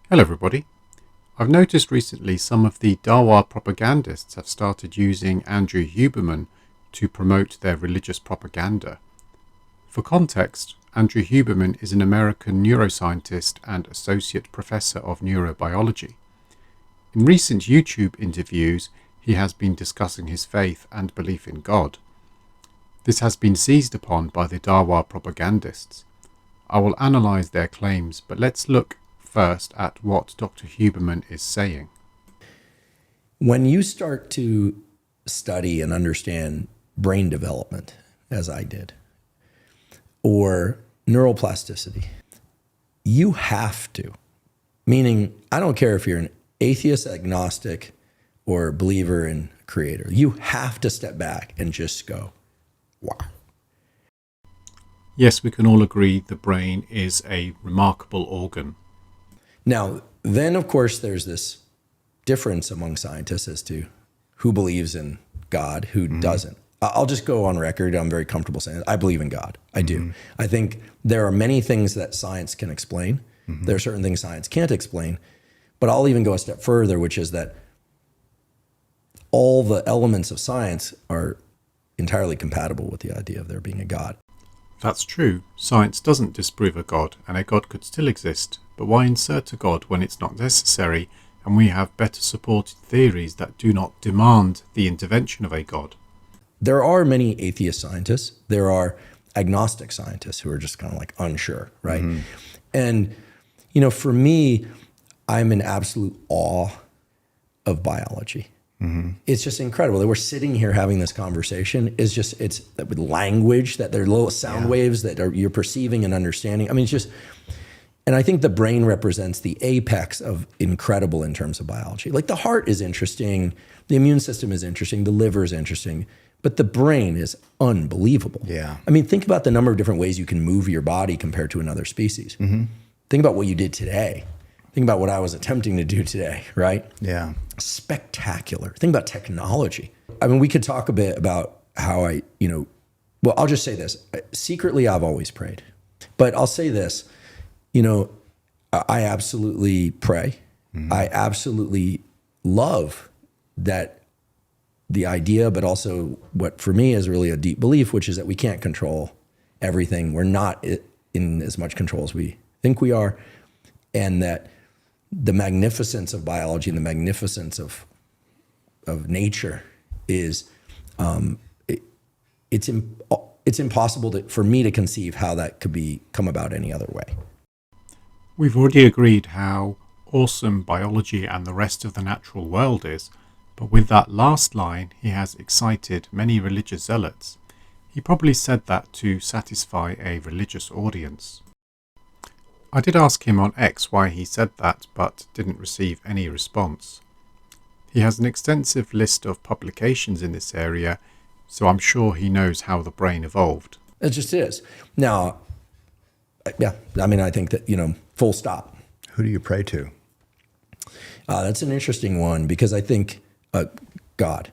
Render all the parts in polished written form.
Hello everybody. I've noticed recently some of the Dawa propagandists have started using Andrew Huberman to promote their religious propaganda. For context, Andrew Huberman is an American neuroscientist and associate professor of neurobiology. In recent YouTube interviews, he has been discussing his faith and belief in God. This has been seized upon by the Dawa propagandists. I will analyse their claims, but let's look first at what Dr. Huberman is saying. When you start to study and understand brain development, as I did, or neuroplasticity, you have to, meaning I don't care if you're an atheist, agnostic, or believer in creator, you have to step back and just go, wow. Yes, we can all agree the brain is a remarkable organ. Now, then, of course, there's this difference among scientists as to who believes in God, who doesn't. I'll just go on record. I'm very comfortable saying it. I believe in God. I do. I think there are many things that science can explain. There are certain things science can't explain. But I'll even go a step further, which is that all the elements of science are entirely compatible with the idea of there being a God. That's true. Science doesn't disprove a God, and a God could still exist. But why insert a God when it's not necessary, and we have better supported theories that do not demand the intervention of a God? There are many atheist scientists. There are agnostic scientists who are just kind of like unsure, right? And, you know, for me, I'm in absolute awe of biology. It's just incredible that we're sitting here having this conversation. It's with language, that there are little sound waves that you're perceiving and understanding. I mean, it's just, and I think the brain represents the apex of incredible in terms of biology. Like the heart is interesting, the immune system is interesting, the liver is interesting, but the brain is unbelievable. Yeah. I mean, think about the number of different ways you can move your body compared to another species. Think about what you did today. Think about what I was attempting to do today, right? Yeah. Spectacular. Think about technology. I mean, we could talk a bit about how well, I'll just say this. Secretly, I've always prayed. But I'll say this, I absolutely pray. I absolutely love that the idea, but also what for me is really a deep belief, which is that we can't control everything. We're not in as much control as we think we are. And that the magnificence of biology and the magnificence of nature is, it's impossible for me to conceive how that could come about any other way. We've already agreed how awesome biology and the rest of the natural world is, but with that last line, he has excited many religious zealots. He probably said that to satisfy a religious audience. I did ask him on X why he said that, but didn't receive any response. He has an extensive list of publications in this area, so I'm sure he knows how the brain evolved. It just is. Now, yeah, I mean, I think that, full stop. Who do you pray to? That's an interesting one because I think God.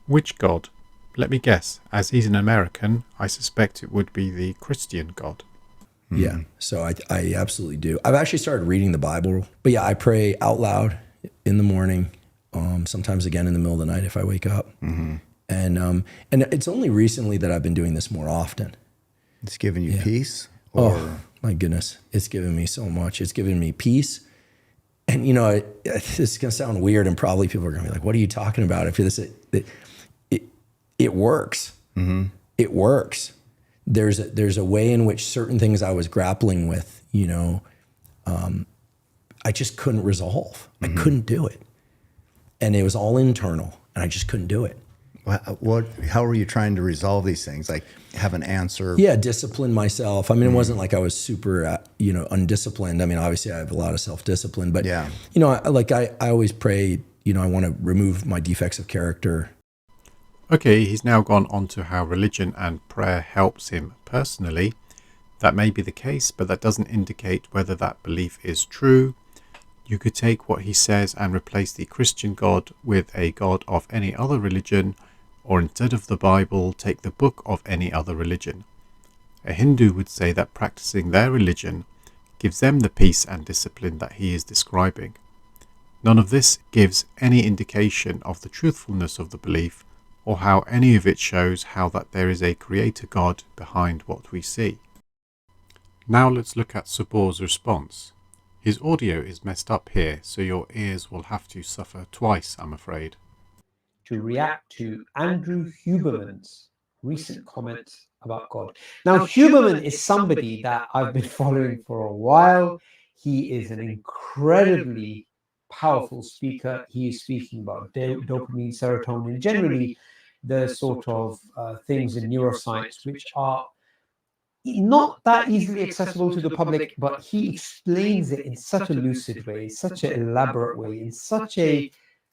Which God? Let me guess. As he's an American, I suspect it would be the Christian God. Yeah, so I absolutely do. I've actually started reading the Bible, but yeah, I pray out loud in the morning, sometimes again in the middle of the night if I wake up. And it's only recently that I've been doing this more often. It's giving you peace? Oh, my goodness. It's given me so much. It's given me peace. And, this is going to sound weird and probably people are going to be like, what are you talking about? If this, it works. It works. There's a way in which certain things I was grappling with, I just couldn't resolve. I couldn't do it. And it was all internal and I just couldn't do it. How were you trying to resolve these things? Like have an answer? Yeah, discipline myself. I mean, it wasn't like I was super, undisciplined. I mean, obviously I have a lot of self-discipline, but, I always pray, I want to remove my defects of character. Okay, he's now gone on to how religion and prayer helps him personally. That may be the case, but that doesn't indicate whether that belief is true. You could take what he says and replace the Christian God with a God of any other religion, or instead of the Bible, take the book of any other religion. A Hindu would say that practicing their religion gives them the peace and discipline that he is describing. None of this gives any indication of the truthfulness of the belief, or how any of it shows how that there is a creator God behind what we see. Now let's look at Subboor's response. His audio is messed up here, so your ears will have to suffer twice, I'm afraid. To react to Andrew Huberman's recent comments about God. Now, Huberman is somebody that I've been following for a while. He is an incredibly powerful speaker. He is speaking about dopamine, serotonin, generally the sort of things in neuroscience which are not that easily accessible to the public, but he explains it in such a lucid way, such an elaborate way, in such a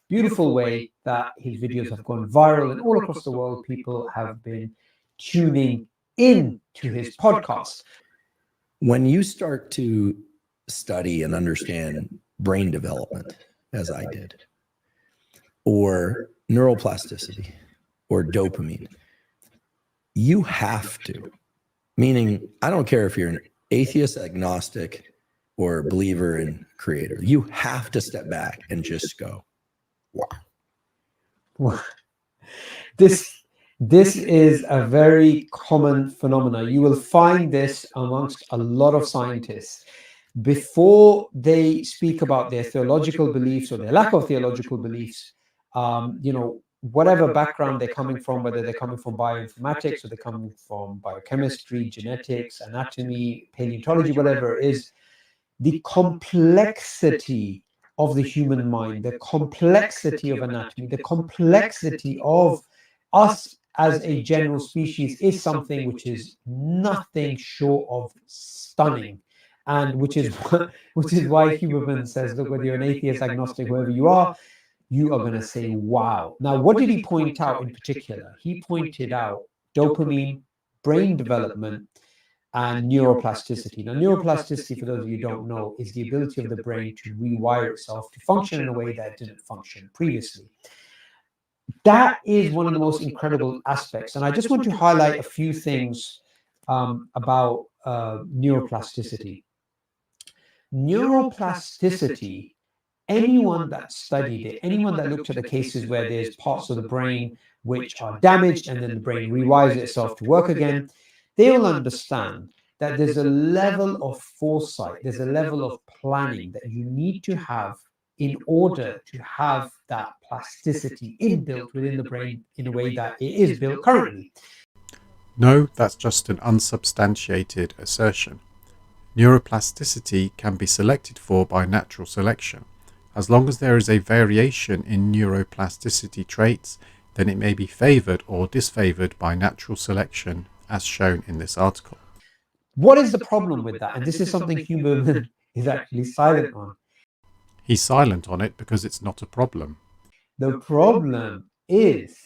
beautiful way that his videos have gone viral, and all across the world people have been tuning in to his podcast. When you start to study and understand brain development, as I did, or neuroplasticity, or dopamine, you have to, meaning I don't care if you're an atheist, agnostic, or believer in creator, you have to step back and just go, wow. This is a very common phenomenon. You will find this amongst a lot of scientists. Before they speak about their theological beliefs or their lack of theological beliefs, whatever background they're coming from, whether they're coming from bioinformatics or they're coming from biochemistry, genetics, anatomy, paleontology, whatever it is, the complexity of the human mind, the complexity of anatomy, the complexity of us as a general species is something which is nothing short of stunning, and which is why Huberman says, look, whether you're an atheist, agnostic, whoever you are going to say, wow. Now, what did he point out in particular? He pointed out dopamine, brain development, and neuroplasticity. Now, neuroplasticity, for those of you who don't know, is the ability of the brain to rewire itself to function in a way that didn't function previously. That is one of the most incredible aspects. And I just want to highlight a few things about neuroplasticity. Neuroplasticity, anyone that studied it, anyone that looked at the cases where there's parts of the brain which are damaged and then the brain rewires itself to work again, they will understand that there's a level of foresight, there's a level of planning that you need to have in order to have that plasticity inbuilt within the brain in a way that it is built currently. No, that's just an unsubstantiated assertion. Neuroplasticity can be selected for by natural selection. As long as there is a variation in neuroplasticity traits, then it may be favoured or disfavoured by natural selection, as shown in this article. What is the problem with that? And this is something Huberman is actually silent on. He's silent on it because it's not a problem. The problem is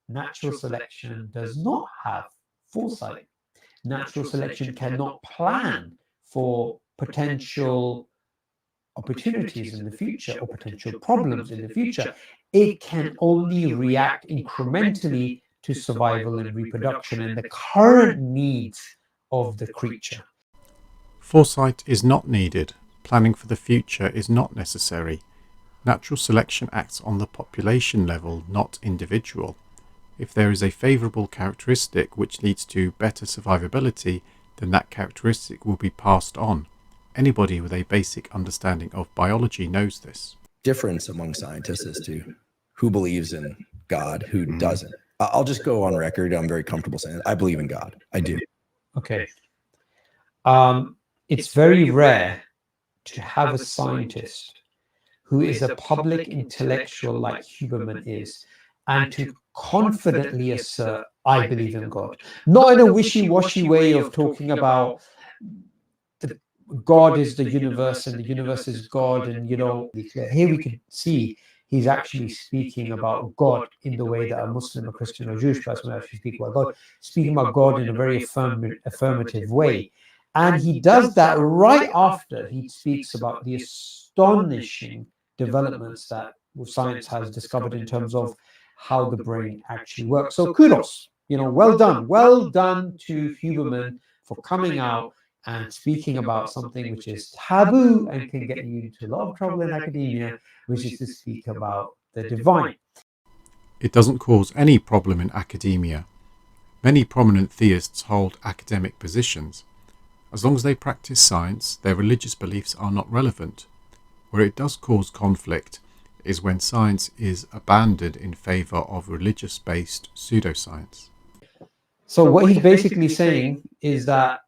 natural selection does not have foresight. Natural selection cannot plan for potential opportunities in the future or potential problems in the future. It can only react incrementally to survival and reproduction and the current needs of the creature. Foresight is not needed. Planning for the future is not necessary. Natural selection acts on the population level, not individual. If there is a favourable characteristic which leads to better survivability, then that characteristic will be passed on. Anybody with a basic understanding of biology knows this. Difference among scientists as to who believes in God, who doesn't. I'll just go on record. I'm very comfortable saying it. I believe in God. I do. Okay. It's very rare to have a scientist who is a public intellectual like Huberman is, and to confidently assert, I believe in God. Not in a wishy-washy way of talking about God is the universe and the universe is God, and here we can see he's actually speaking about God in the way that a Muslim, a Christian, or Jewish person would actually speak about God, speaking about God in a very affirmative way. And he does that right after he speaks about the astonishing developments that science has discovered in terms of how the brain actually works. So kudos, well done to Huberman for coming out, and speaking about something which is taboo and can get you into a lot of trouble in academia, which is to speak about the divine. It doesn't cause any problem in academia. Many prominent theists hold academic positions. As long as they practice science, their religious beliefs are not relevant. Where it does cause conflict is when science is abandoned in favour of religious-based pseudoscience. So what he's basically saying is that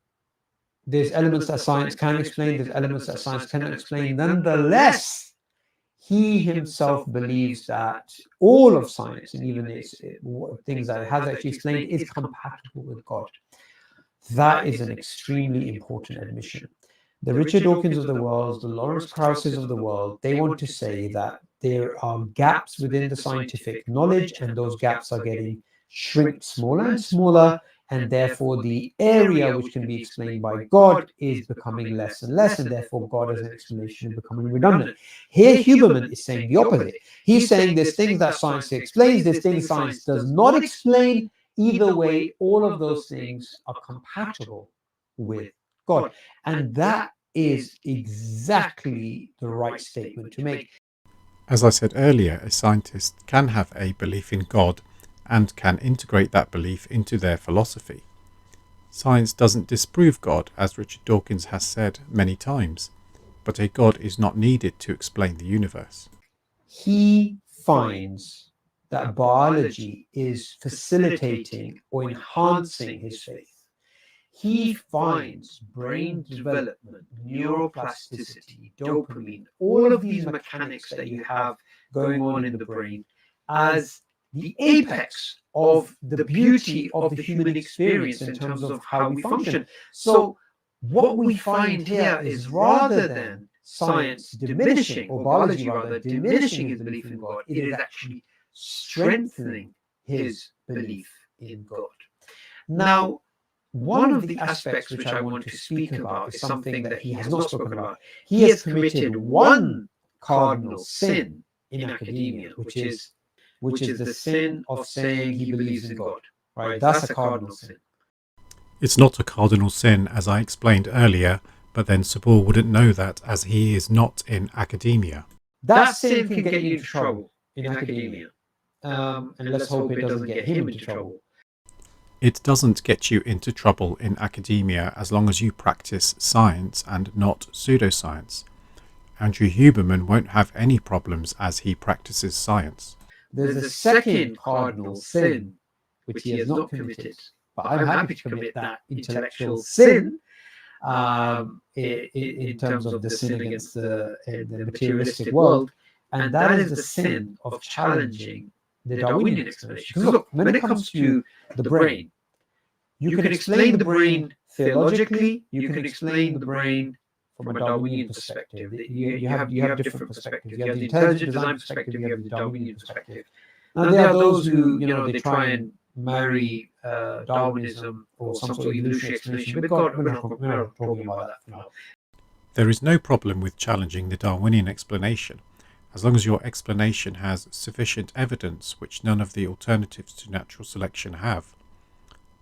there's elements that science can explain, there's elements that science cannot explain. Nonetheless, he himself believes that all of science, and even things that it has actually explained, is compatible with God. That is an extremely important admission. The Richard Dawkins of the world, the Lawrence Krauses of the world, they want to say that there are gaps within the scientific knowledge, and those gaps are getting shrink smaller and smaller, and therefore the area which can be explained by God is becoming less and less, and therefore God as an explanation is becoming redundant. Here Huberman is saying the opposite. He's saying there's things that science explains, there's things science does not explain. Either way, all of those things are compatible with God. And that is exactly the right statement to make. As I said earlier, a scientist can have a belief in God and can integrate that belief into their philosophy. Science doesn't disprove God, as Richard Dawkins has said many times, but a God is not needed to explain the universe. He finds that biology is facilitating or enhancing his faith. He finds brain development, neuroplasticity, dopamine, all of these mechanics that you have going on in the brain as the apex of the beauty of the human experience in terms of how we function. So what we find here is, rather than science diminishing, or biology rather, diminishing his belief in God, it is actually strengthening his belief in God. Now, one of the aspects which I want to speak about is something that he has not spoken about. He has committed one cardinal sin in academia, which is the sin of saying he believes in God. Right? That's a cardinal sin. It's not a cardinal sin, as I explained earlier, but then Subboor wouldn't know that, as he is not in academia. That sin can get you into trouble in academia. And let's hope it doesn't get him into trouble. It doesn't get you into trouble in academia as long as you practice science and not pseudoscience. Andrew Huberman won't have any problems as he practices science. There's a second cardinal sin which he has not committed, but I'm happy to commit that intellectual sin in terms of the sin against the materialistic world, and that is the sin of challenging the Darwinian explanation. Because look, when it comes to the brain, you can explain the brain theologically, you can explain the brain from a Darwinian perspective. You have different perspectives. You have the intelligent design perspective, you have the Darwinian perspective. Now there are those who, they try and marry Darwinism or some sort of evolutionary explanation with God. We're not talking about that for now. There is no problem with challenging the Darwinian explanation, as long as your explanation has sufficient evidence which none of the alternatives to natural selection have.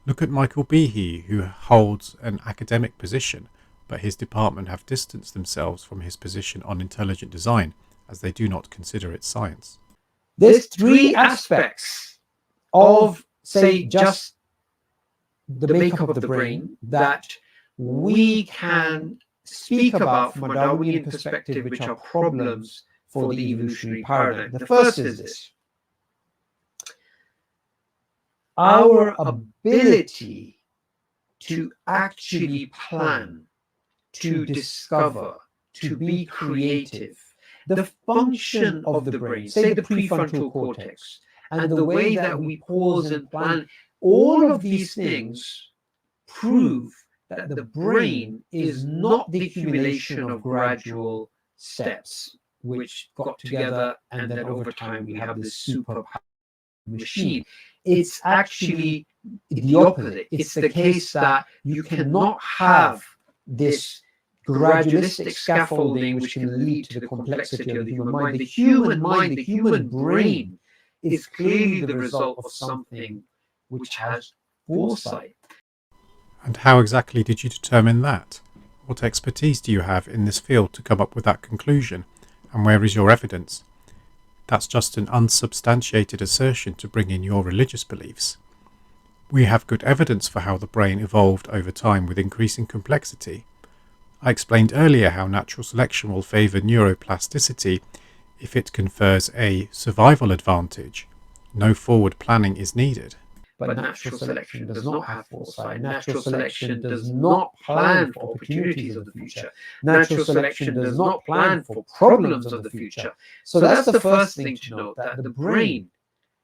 Look at Michael Behe, who holds an academic position, but his department have distanced themselves from his position on intelligent design, as they do not consider it science. There's three aspects of, say, just the makeup of the brain that we can speak about from a Darwinian perspective, which are problems for the evolutionary paradigm. The first is this: our ability to actually plan, to discover, to be creative. The function of the brain, say the prefrontal cortex, and the way that we pause and plan, all of these things prove that the brain is not the accumulation of gradual steps which got together and then over time we have this super machine. It's actually the opposite. It's the case that you cannot have this gradualistic scaffolding which can lead to the complexity of the human mind. The human mind, the human brain, is clearly the result of something which has foresight. And how exactly did you determine that? What expertise do you have in this field to come up with that conclusion? And where is your evidence? That's just an unsubstantiated assertion to bring in your religious beliefs. We have good evidence for how the brain evolved over time with increasing complexity. I explained earlier how natural selection will favour neuroplasticity if it confers a survival advantage. No forward planning is needed. But natural selection does not have foresight. Natural selection does not plan for opportunities of the future. Natural selection does not plan for problems of the future. So that's the first thing to note, that the brain,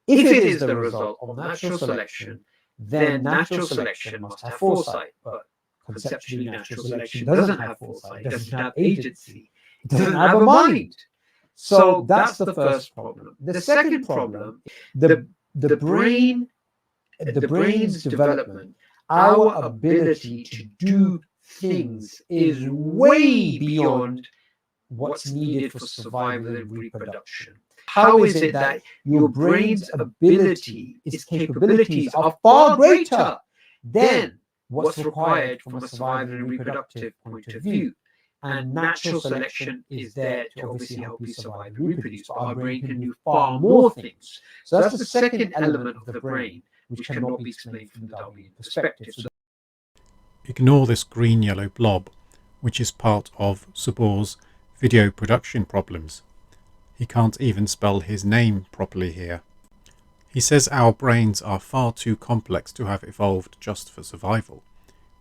if it is the result of natural selection, then natural selection must have foresight. But conceptually, natural selection doesn't have foresight, it doesn't have agency, it doesn't have a mind. So that's the first problem. The second problem, the brain's development, our ability to do things is way beyond what's needed for survival and reproduction. How is it that your brain's ability, its capabilities are far greater than what's required from a survival and reproductive point of view? And natural selection is there to obviously help you survive and reproduce, but our brain can do far more things. So that's the second element of the brain, which cannot be explained from the Darwinian perspective. Ignore this green-yellow blob, which is part of Subboor's video production problems. He can't even spell his name properly here. He says our brains are far too complex to have evolved just for survival.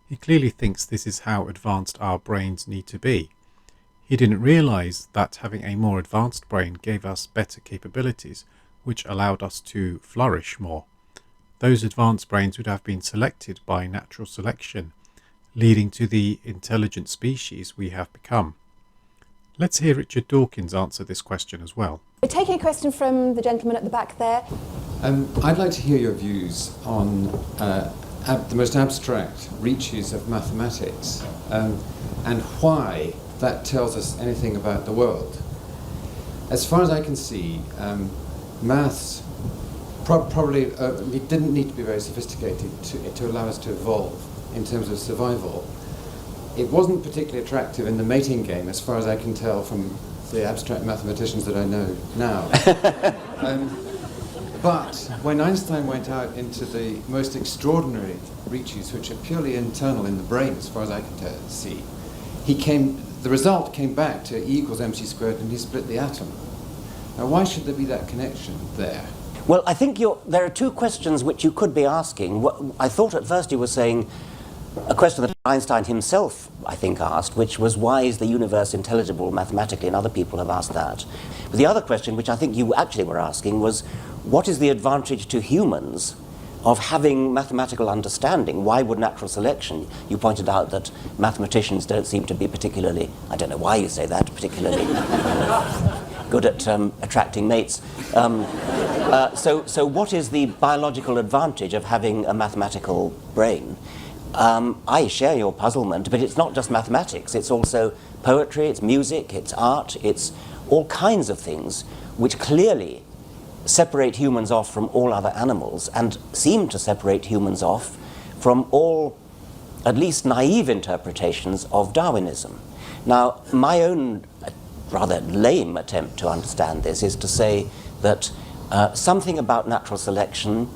He clearly thinks this is how advanced our brains need to be. He didn't realise that having a more advanced brain gave us better capabilities, which allowed us to flourish more. Those advanced brains would have been selected by natural selection, leading to the intelligent species we have become. Let's hear Richard Dawkins answer this question as well. We're taking a question from the gentleman at the back there. I'd like to hear your views on the most abstract reaches of mathematics and why that tells us anything about the world. As far as I can see, maths probably it didn't need to be very sophisticated to allow us to evolve in terms of survival. It wasn't particularly attractive in the mating game, as far as I can tell from the abstract mathematicians that I know now. But when Einstein went out into the most extraordinary reaches, which are purely internal in the brain, as far as I can see, the result came back to E equals mc squared, and he split the atom. Now, why should there be that connection there? Well, I think there are two questions which you could be asking. I thought at first you were saying a question that Einstein himself, I think, asked, which was, why is the universe intelligible mathematically? And other people have asked that. But the other question, which I think you actually were asking, was, what is the advantage to humans of having mathematical understanding? Why would natural selection? You pointed out that mathematicians don't seem to be particularly, I don't know why you say that, particularly good at attracting mates. So what is the biological advantage of having a mathematical brain? I share your puzzlement, but it's not just mathematics. It's also poetry, it's music, it's art, it's all kinds of things which clearly separate humans off from all other animals and seem to separate humans off from all, at least naive interpretations of Darwinism. Now, my own rather lame attempt to understand this is to say that something about natural selection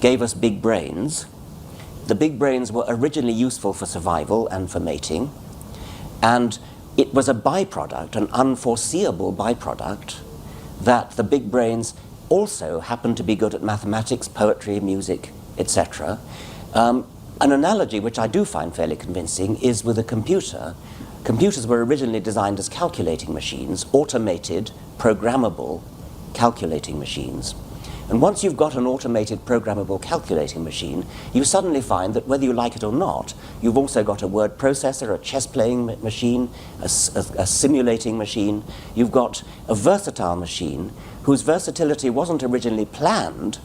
gave us big brains. The big brains were originally useful for survival and for mating, and it was a byproduct, an unforeseeable byproduct, that the big brains also happened to be good at mathematics, poetry, music, etc. An analogy which I do find fairly convincing is with a computer. Computers were originally designed as calculating machines, automated, programmable calculating machines. And once you've got an automated, programmable calculating machine, you suddenly find that whether you like it or not, you've also got a word processor, a chess-playing machine, a simulating machine. You've got a versatile machine whose versatility wasn't originally planned,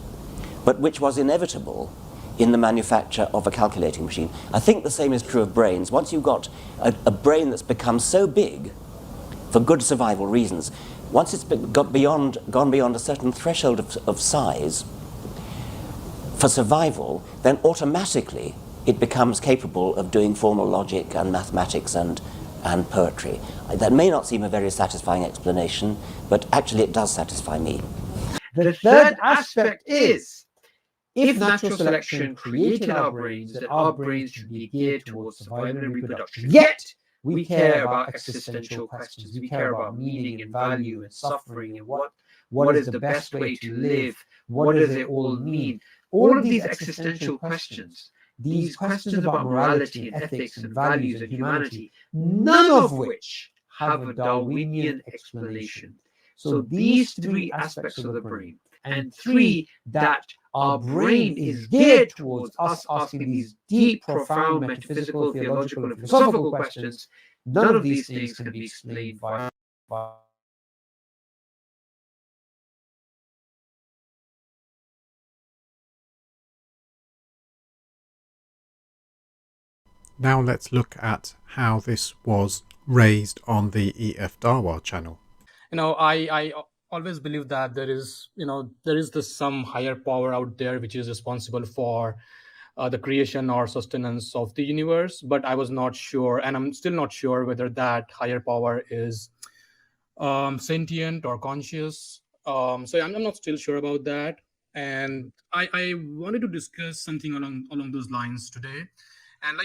but which was inevitable in the manufacture of a calculating machine. I think the same is true of brains. Once you've got a brain that's become so big, for good survival reasons, once it's gone beyond a certain threshold of size for survival, then automatically it becomes capable of doing formal logic and mathematics and poetry. That may not seem a very satisfying explanation, but actually it does satisfy me. The third aspect is, if natural selection created our brains, then our brains should be geared towards survival and reproduction. Yet, we care about existential questions. We care about meaning and value and suffering and what is the best way to live? What does it all mean? All of these existential questions, these questions about morality and ethics and values and humanity, none of which have a Darwinian explanation. So these three aspects of the brain, and three, that our brain is geared towards us asking these deep, profound metaphysical, theological, and philosophical questions, none of these things can be explained by Now let's look at how this was raised on the EFDawah channel. I always believe that there is this some higher power out there which is responsible for the creation or sustenance of the universe, but I was not sure, and I'm still not sure, whether that higher power is sentient or conscious. So I'm not still sure about that, and I wanted to discuss something along those lines today. And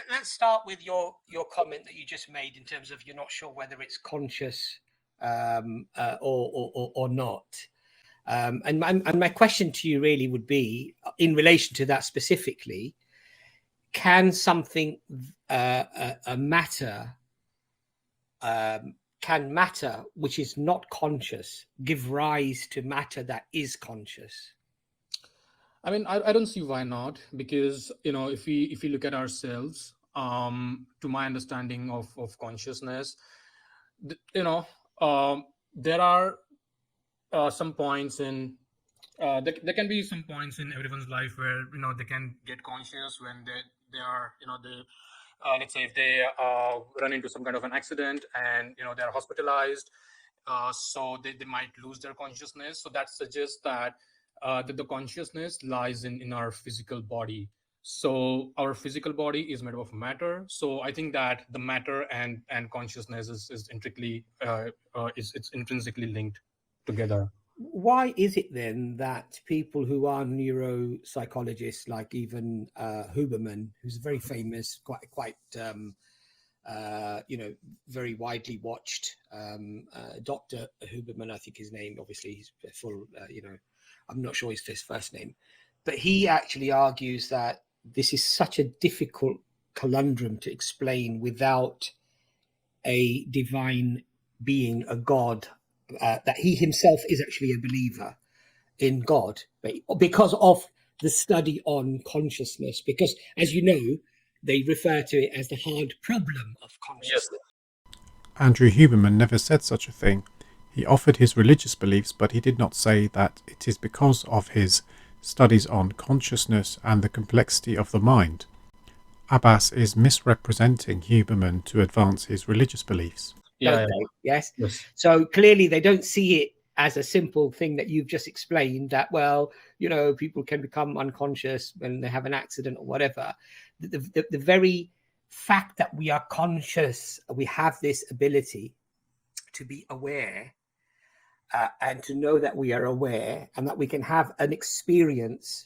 let's start with your comment that you just made in terms of you're not sure whether it's conscious or not. And my question to you really would be, in relation to that specifically, can something matter which is not conscious give rise to matter that is conscious? I mean, I don't see why not, because if we look at ourselves, to my understanding of consciousness, there are some points in there can be some points in everyone's life where they can get conscious when they are let's say if they run into some kind of an accident and they are hospitalized, so they might lose their consciousness. So that suggests that the consciousness lies in our physical body. So our physical body is made of matter. So I think that the matter and consciousness is intricately it's intrinsically linked together. Why is it then that people who are neuropsychologists, like even Huberman, who's very famous, quite very widely watched, Dr. Huberman, I think his name, obviously he's full, I'm not sure his first name, but he actually argues that this is such a difficult conundrum to explain without a divine being, a God, that he himself is actually a believer in God, because of the study on consciousness, because, as you know, they refer to it as the hard problem of consciousness. Yes. Andrew Huberman never said such a thing. He offered his religious beliefs, but he did not say that it is because of his studies on consciousness and the complexity of the mind. Abbas is misrepresenting Huberman to advance his religious beliefs. Yeah. Yes. So clearly they don't see it as a simple thing that you've just explained, that, well, people can become unconscious when they have an accident or whatever. The very fact that we are conscious, we have this ability to be aware, and to know that we are aware and that we can have an experience,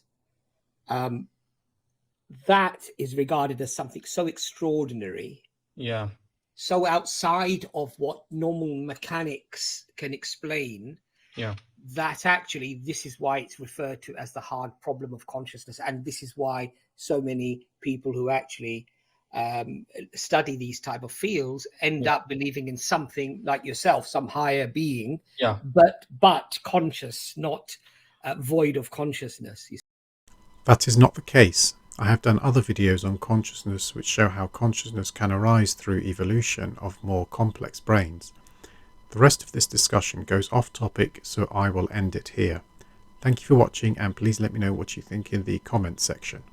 that is regarded as something so extraordinary. Yeah. So outside of what normal mechanics can explain, that actually this is why it's referred to as the hard problem of consciousness. And this is why so many people who actually study these type of fields end up believing in something like yourself, some higher being, but conscious, not void of consciousness. That is not the case. I have done other videos on consciousness which show how consciousness can arise through evolution of more complex brains. The rest of this discussion goes off topic, so I will end it here. Thank you for watching, and please let me know what you think in the comments section.